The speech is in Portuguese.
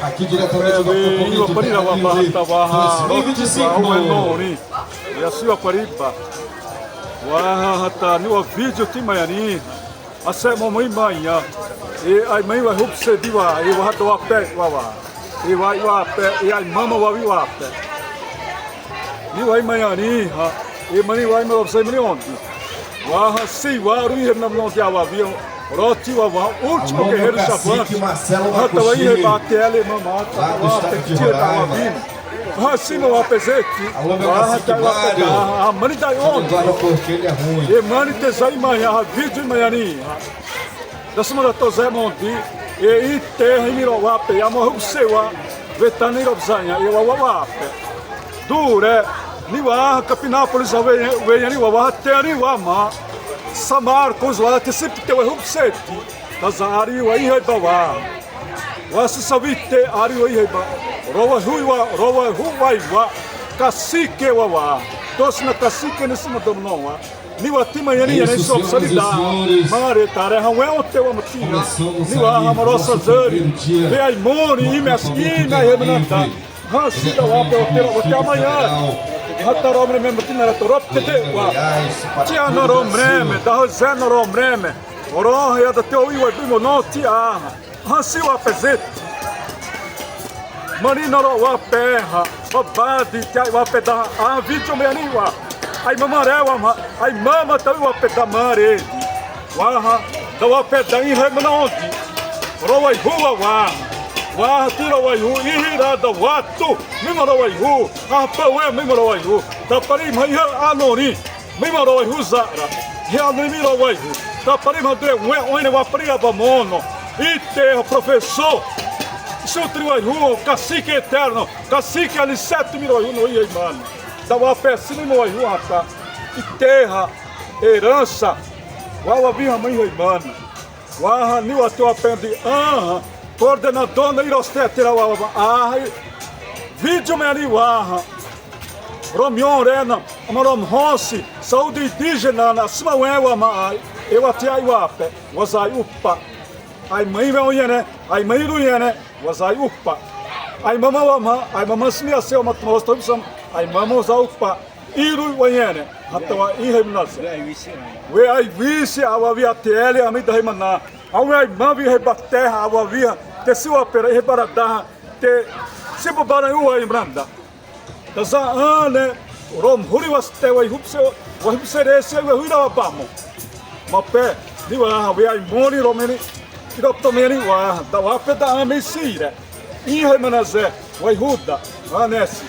Aqui diretamente do Campeonato Brasileiro 2025. Yasiwa Pariba. Wah hata ni wa vídeo ti maiani. Asa mo mai maia. E ai mai wa hup se diwa e wa do ape wa. E wa ape e ai mama wa wi ape. Ni wa maiani ha. E mani wa mai wa sai mani ondi. Wah si wa ru he nam no dia wa viu. Roti wa último guerreiro chavante. Hata wa ihe ba tele mama. Wa petia da wa vindo. Racimo o apesete, a mani da onde? E mani te zai manhã, a vídeo de manhã, da semana to zé monti, e terra em Mirowape, a morro sewa, vetani robzanya, e o awape. Dure, niwa, Capinápolis, venha niwa, terni wama, Samar, Coswala, que sempre tem o rupsete, das áreas aí rebawa. Wasi savite, área aí rebawa. Rowa huiwa, cacique wa. Todos na cacique nesse madomão wa. Niwa tima yani yani só salida. Mare tare hawe o teu amatina. Niwa amarosa zari. Ve ai moni imes ina hebnata. Ha sida wa pe o teu o amanhã. Hatta romre me matina torop tete wa. Tia no romre, da hoze no romre. Oro ya da teu iwa bimo no tia. Ha siwa pezete. Marina wa perra, o badi que wa peda a vídeo meniwa. Ai mamarewa, ai mama tá wa peda mare. Wa da wa peda em remonte. Roa rua wa tira wa hu ihira da watu. Mimaro wa hu, a pawe mimaro wa hu. Da pari mai anori. Mimaro wa hu zara. Ya mimaro wa hu. Da pari madre one wa pari abamono. Ite professor seu triuaihu, cacique eterno, cacique ali 7 mil no ia mano. Da uma pecinha no aihu rapaz. E terra, herança. Uau vinha mãe mano. Uau niu até o aprendi. Coordenador na irostetera uau. Vídeo me ali uau. Romion rena, amarom ronsi, saúde indígena na cima uau mai. Eu até aí uape, wasai upa. Ai mãe vai né? Ai mãe do né? Wasai upa. Ai mama smia seu matmos tomsam. Ai mama usa upa. Iru wayene. Hatta ihemnas. We ai visi awavia tele amida hemana. Ai mavi rebaterra awavia. Te siwa pera rebarada. Te sibo baranhu ai branda. Tasa ane rom huri waste wai hupse wa hupserese we huira bamo. Mape diwa we ai moni romeni. Irotomeni wa da wa peda amesira. Ihemanaze wa huda anesi.